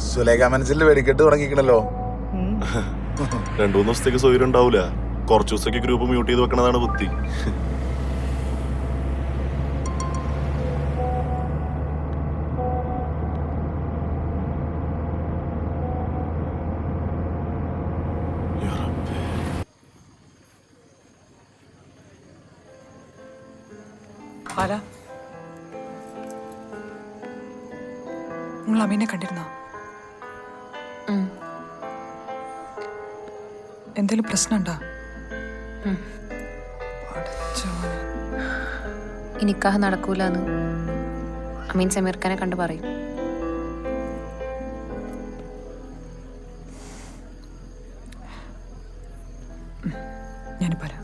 സുലേഖ മനസ്സിൽ വെടിക്കെട്ട് തുടങ്ങിക്കണല്ലോ. 2-3 ദിവസത്തേക്ക് സൗകര്യം ഉണ്ടാവൂല. കുറച്ചു ദിവസത്തേക്ക് ഗ്രൂപ്പ് മ്യൂട്ട് ചെയ്ത് വെക്കണതാണ് ബുദ്ധി. നിങ്ങൾ അമീനെ കണ്ടിരുന്നോ? എന്തെങ്കിലും പ്രശ്നമുണ്ടോ? നിക്കാഹ് നടക്കൂലെന്ന് അമീൻ സമീർ ഖാനെ കണ്ടു പറയും. ഞാൻ പറയാം.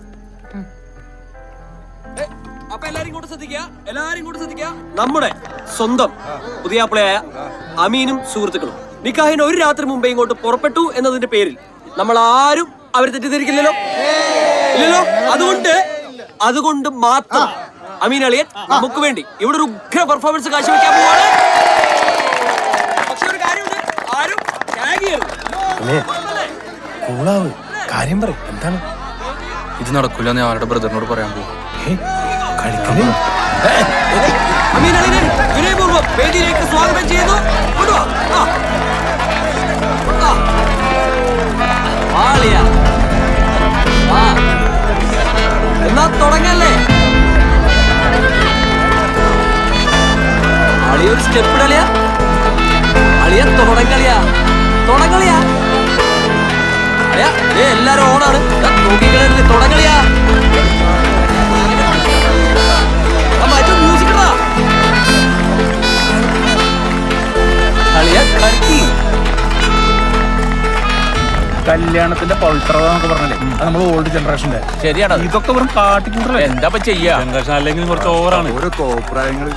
നമ്മുടെ സ്വന്തം പുതിയാപ്പിളയായ അമീനും സുഹൃത്തുക്കളും നിക്കാഹിന് ഒരു രാത്രി മുമ്പേ ഇങ്ങോട്ട് പുറപ്പെട്ടു എന്നതിന്റെ പേരിൽ നമ്മൾ ആരും അവരെ തെറ്റിദ്ധരിക്കില്ലല്ലോ. ഇല്ലല്ലോ. അതുകൊണ്ട് മാത്രം അമീൻ അളിയൻ നമുക്ക് വേണ്ടി ഇവിടെ ഒരു ഉഗ്ര പെർഫോമൻസ് കാഴ്ചവെക്കാൻ പോവാണ്. പക്ഷെ ഒരു കാര്യമുണ്ട്, ആരും കാര്യം പറ. എന്താണ് ഇത് നടക്കൂല? ഞാൻ അവരുടെ ബ്രദറിനോട് പറയാൻ പോകും. അമീൻ അളിയനെ വിനയപൂർവ്വം വേദിയിലേക്ക് സ്വാഗതം ചെയ്യുന്നു. എന്നാ തുടങ്ങല്ലേ? അളിയൊരു സ്റ്റെപ്പ് ഇടലിയാ. അളിയ തുടങ്ങലിയാ. എല്ലാരും ഓണാണ്. നോക്കിക്കളെ തുടങ്ങലിയാ. മ്യൂസിക് കല്യാണത്തിന്റെ പവിത്രത എന്നൊക്കെ പറഞ്ഞല്ലേ, അത് നമ്മൾ ഓൾഡ് ജനറേഷന്റെ. ശരിയാണ്. ഇതൊക്കെ വെറും കാട്ടിക്കൂട്ടല്ലേ. എന്താ ചെയ്യാ? ജനറേഷൻ അല്ലെങ്കിൽ കുറച്ച് ഓവറാണ്. ഓരോ കോപ്രായങ്ങൾ.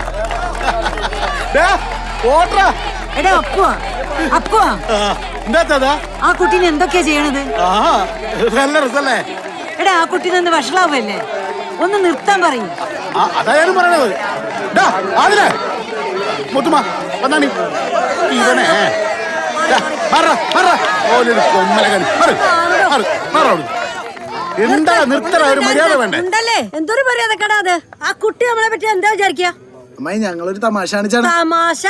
ആ കുട്ടീനെ എന്തൊക്കെയാ ചെയ്യണത്? നല്ല രസല്ലേ? എടാ ആ കുട്ടീനെ ഒന്ന് വഷളാവല്ലേ? ഒന്ന് നിർത്താൻ പറയും. അതായാലും പറയണത്. ഇവനെ എന്താ നിർത്തറ? ഒരു മര്യാദ വേണ്ടേ? എന്തൊരു മര്യാദ കടാത്? ആ കുട്ടി നമ്മളെ പറ്റി എന്താ വിചാരിക്കുക? അമ്മായി ഞങ്ങളൊരു തമാശ കാണിച്ചാണ്. തമാശ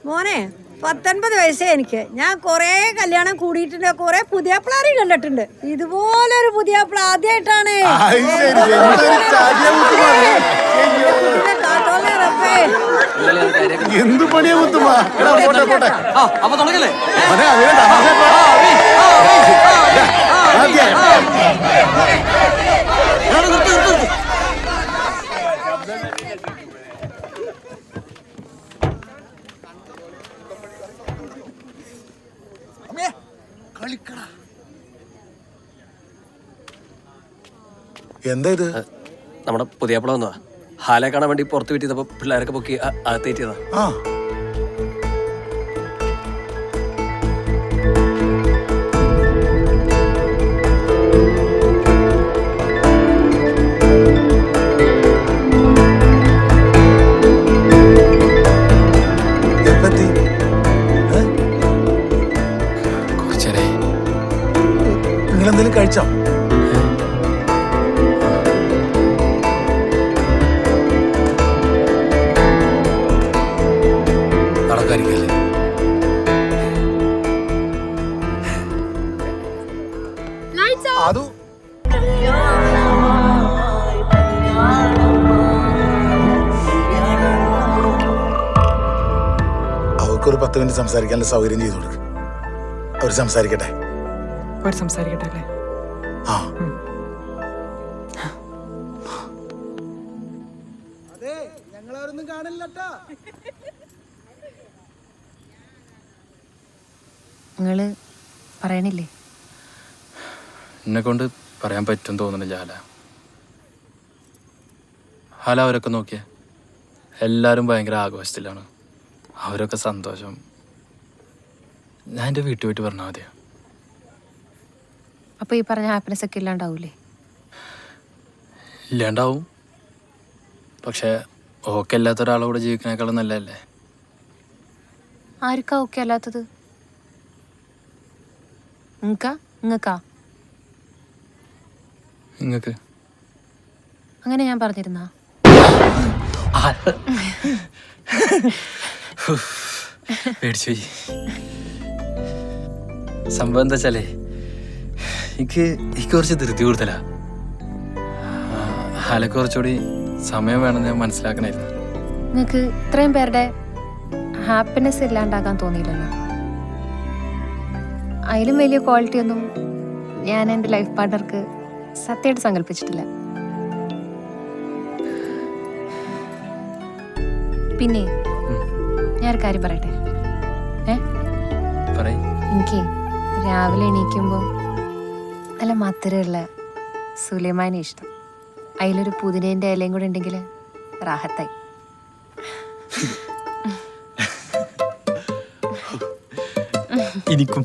മോനെ. 19 വയസ്സേ എനിക്ക്. ഞാൻ കൊറേ കല്യാണം കൂടിയിട്ടുണ്ട്, കൊറേ പുതിയാപ്പിളാരി കണ്ടിട്ടുണ്ട്. ഇതുപോലൊരു പുതിയാപ്പിള ആദ്യമായിട്ടാണ്. എന്ത് പണിയാ മുത്തുമ്മ? അപ്പൊ തുടങ്ങല്ലേ? എന്താ ഇത്? നമ്മുടെ പുതിയാപ്പിള വന്നതാ. ഹാലെ കാണാൻ വേണ്ടി പുറത്ത് വിറ്റിയപ്പോ പിള്ളേരൊക്കെ പൊക്കി അകത്തേറ്റിയതാ. നിങ്ങളെന്തെങ്കിലും കഴിച്ചോ? നടക്കാനിക്കല്ലേ? അത് അവർക്കൊരു 10 മിനിറ്റ് സംസാരിക്കാനുള്ള സൗകര്യം ചെയ്തു കൊടുക്കും. അവർ സംസാരിക്കട്ടെ. സംസാരിക്കട്ടെ അല്ലേ? നിങ്ങള് പറയണില്ലേ? എന്നെ കൊണ്ട് പറയാൻ പറ്റും തോന്നുന്നില്ല. ഹാല അവരൊക്കെ നോക്കിയേ, എല്ലാവരും ഭയങ്കര ആഘോഷത്തിലാണ്. അവരൊക്കെ സന്തോഷം. ഞാൻ എൻ്റെ വീട്ടിൽ പോയിട്ട് പറഞ്ഞാൽ മതിയോ? അപ്പൊ ഈ പറഞ്ഞ ഹാപ്പിനെസ് ഒക്കെ ഇല്ലാണ്ടാവൂലേ? ഇല്ലാണ്ടാവും. പക്ഷെ ഓക്കെ അല്ലാത്ത ഒരാളോട് ജീവിക്കണേക്കാളും നല്ലതല്ലേ? ആർക്കാ ഓക്കെ അല്ലാത്തത്? നിങ്ങക്കാ നിങ്ങൾക്ക് അങ്ങനെ ഞാൻ പറഞ്ഞിരുന്നാ പേടിച്ചു പോയി. സംഭവം എന്താ വെച്ചാലേ എനിക്ക് കുറച്ച് ധൃതി കൂടുതലാ. ആളെ കുറച്ചുകൂടി സമയം വേണമെന്ന് ഞാൻ മനസ്സിലാക്കണായിരുന്നു. നിങ്ങക്ക് ഇത്രയും പേരുടെ ഹാപ്പിനെസ് ഇല്ലാണ്ടാക്കാൻ തോന്നിയില്ലല്ലോ. അതിലും വലിയ ക്വാളിറ്റി ഒന്നും ഞാൻ എൻ്റെ ലൈഫ് പാർട്ട്ണർക്ക് സത്യമായിട്ട് സങ്കല്പിച്ചിട്ടില്ല. പിന്നെ ഞാനൊരു കാര്യം പറയട്ടെ. പറയ്. എനിക്ക് രാവിലെ എണീക്കുമ്പോൾ നല്ല മധുരമുള്ള സുലൈമാനെ ഇഷ്ടം. അതിലൊരു പുതിനേൻ്റെ ഇലയും കൂടെ ഉണ്ടെങ്കിൽ റാഹത്തായി. എനിക്കും